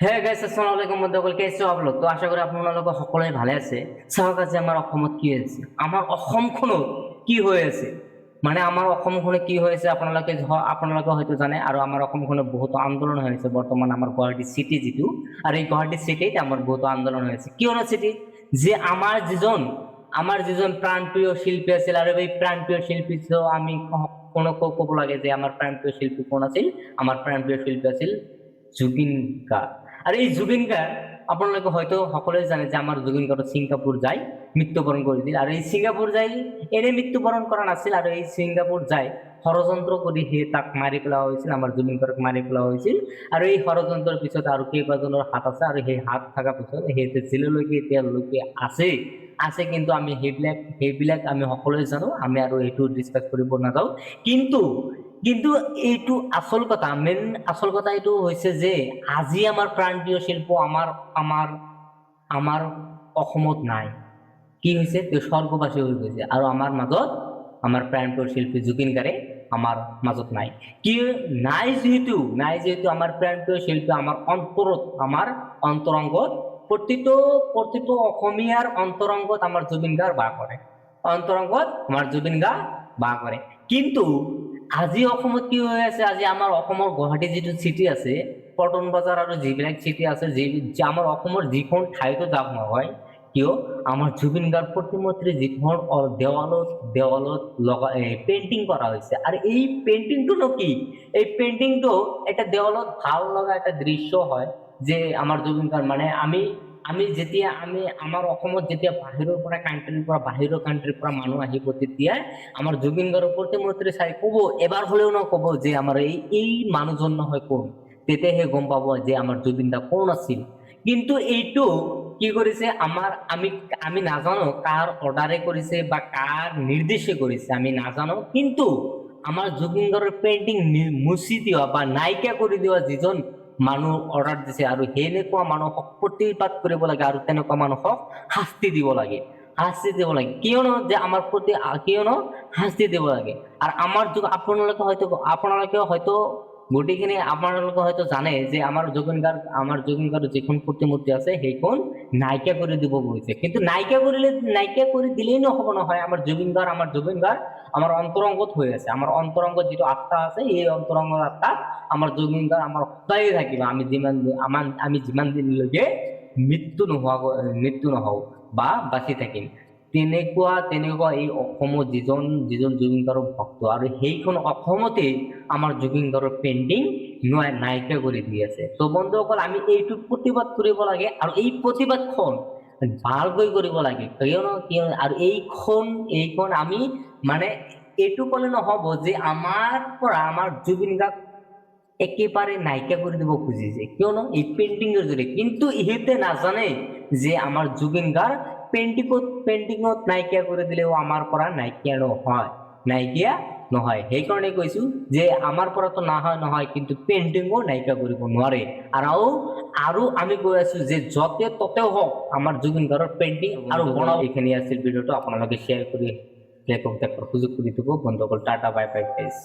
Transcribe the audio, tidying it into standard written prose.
হে গাইছ আসসালামু আলাইকুম বন্ধুসকল কেইছো আপোনালোক তো আশা কৰি আপোনালোক সকলোৱে ভালে আছে চাওক আজি আমাৰ অসমত কি হৈছে আমাৰ অসমখনত কি হৈ আছে মানে আমাৰ অসমখনে কি হৈ আছে আপোনালোকে হয়তো জানে আৰু আমাৰ অসমখনত বহুত আন্দোলন হৈ আছে বৰ্তমান আমাৰ গুৱাহাটী সিটি যেটো আৰু এই গুৱাহাটী সিটিত আমাৰ বহুত আন্দোলন হৈ আছে কিয়নো সিটি যে আমাৰ যিজন প্ৰাণপ্ৰিয় শিল্পী আছিল আৰু এই প্ৰাণপ্ৰিয় শিল্পী আমি কোনো ক'ব লাগে যে আমাৰ প্ৰাণপ্ৰিয় শিল্পী কোন আছিল আমাৰ প্ৰাণপ্ৰিয় শিল্পী আছিল জুবিন গাৰ্গ আৰ এই জুবিন গাৰ্গ আপোনালোকে হয়তো সকলোৱে জানে যে আমাৰ জুবিন গাৰ্গ ছিংগাপুৰ যাই মৃত্যুবৰণ কৰিছিল আৰু এই ছিংগাপুৰ যাই এনে মৃত্যুবৰণ কৰা নাছিল আৰু এই ছিংগাপুৰ যাই ষড়যন্ত্ৰ কৰি সি তাক মাৰি পেলোৱা হৈছিল আমাৰ জুবিন গাৰ্গক মাৰি পেলোৱা হৈছিল আৰু এই ষড়যন্ত্ৰৰ পিছত আৰু কেইবাজনৰ হাত আছে আৰু সেই হাত থকা পিছত সেই জেললৈকে এতিয়ালৈকে আছে কিন্তু আমি সেইবিলাক আমি সকলোৱে জানো আমি আৰু এইটো ডিছকাছ কৰিব নাযাওঁ কিন্তু কিন্তু এইটো আচল কথা এইটো হৈছে যে আজি আমাৰ প্ৰাণপ্ৰিয় শিল্প আমাৰ অসমত নাই কি হৈছে তেওঁ স্বৰ্গবাসী হৈ গৈছে আৰু আমাৰ মাজত আমাৰ প্ৰাণপ্ৰিয় শিল্পী জুবিন গাৰ্গে আমাৰ মাজত নাই কি নাই যেহেতু আমাৰ প্ৰাণপ্ৰিয় শিল্পী আমাৰ অন্তৰংগত প্ৰতিটো অসমীয়াৰ অন্তৰংগত আমাৰ জুবিন গাৰ্গ বাস কৰে কিন্তু আজি অসমত কি হৈ আছে আজি আমাৰ অসমৰ গুৱাহাটী যিটো চিটি আছে পল্টন বজাৰ আৰু যিবিলাক চিটি আছে যে আমাৰ অসমৰ যিখন ঠাইতো যাওক নহয় কিয় আমাৰ জুবিন গাৰ্গ প্ৰতিমূৰ্তি যিখন দেৱালত পেইন্টিং কৰা হৈছে আৰু এই পেইন্টিংটো কি এই পেইন্টিংটো এটা দেৱালত ভাল লগা এটা দৃশ্য হয় যে আমাৰ জুবিন গাৰ্গ মানে আমি আমাৰ অসমত যেতিয়া বাহিৰৰ কাণ্ট্ৰিৰ পৰা মানুহ আহিব তেতিয়া আমাৰ জুবিন গাৰ্গৰ প্ৰতিমূৰ্তি চাই ক'ব এবাৰ হ'লেও ক'ব যে আমাৰ এই মানুহজন নহয় কোন তেতিয়াহে গম পাব যে আমাৰ জুবিন দা কোন আছিল কিন্তু এইটো কি কৰিছে আমি নাজানো কাৰ অৰ্ডাৰে কৰিছে বা কাৰ নিৰ্দেশে কৰিছে আমি নাজানো কিন্তু আমাৰ জুবিন গাৰ্গৰ পেইন্টিং মুছি দিয়া বা নাইকিয়া কৰি দিয়া যিজন মানুহ অৰ্ডাৰ দিছে আৰু সেনেকুৱা মানুহক প্ৰতিবাদ কৰিব লাগে আৰু তেনেকুৱা মানুহক শাস্তি দিব লাগে কিয়নো যে আমাৰ প্ৰতি কিয়নো শাস্তি দিব লাগে আৰু আপোনালোকে হয়তো গোটেইখিনি আপোনালোকে হয়তো জানে যে আমাৰ জুবিন গাৰ্গ যিখন প্ৰতিমূৰ্তি আছে সেইখন নাইকিয়া কৰি দিব গৈছে কিন্তু নাইকিয়া কৰি দিলেই নহ'ব নহয় আমাৰ জুবিন গাৰ্গ আমাৰ অন্তৰংগত হৈ আছে আমাৰ অন্তৰংগত যিটো আত্মা আছে এই অন্তৰংগ আত্মা আমাৰ জুবিন গাৰ্গ আমাৰ সদায় থাকিব আমি যিমান দিনলৈকে মৃত্যু নহওঁ বা বাচি থাকিম তেনেকুৱা এই অসমত যিজন জুবিন গাৰ্গৰ ভক্ত আৰু সেইখন অসমতে আমাৰ জুবিন গাৰ্গৰ পেইন্টিং নাইকিয়া কৰি দি আছে তো বন্ধুসকল আমি এইটো প্ৰতিবাদ কৰিব লাগে আৰু এই প্ৰতিবাদখন ভালকৈ কৰিব লাগে কিয়নো আৰু এইখন আমি মানে এইটো ক'লে নহ'ব যে আমাৰ জুবিন গাৰ্গ একেবাৰে নাইকিয়া কৰি দিব খুজিছে কিয়নো এই পেইন্টিংৰ জৰিয়তে কিন্তু ইহঁতে নাজানে যে আমাৰ জুবিন গাৰ্গ পেইন্টিঙত নাইকিয়া কৰি দিলেও আমাৰ পৰা নাইকিয়া নহয় সেইকাৰণে কৈছো যে আমাৰ পৰাতো নহয় কিন্তু পেইন্টিঙো নাইকিয়া কৰিব নোৱাৰে আৰু আমি কৈ আছো যে য'তে ত'তেও হওক আমাৰ জুবিন গাৰ্গৰ পেইন্টিং আৰু বনাও এইখিনি আছিল ভিডিঅ'টো আপোনালোকে শ্বেয়াৰ কৰি সুযোগ কৰি দিব বন্ধুসকল টাটা বাই বাই গাইজ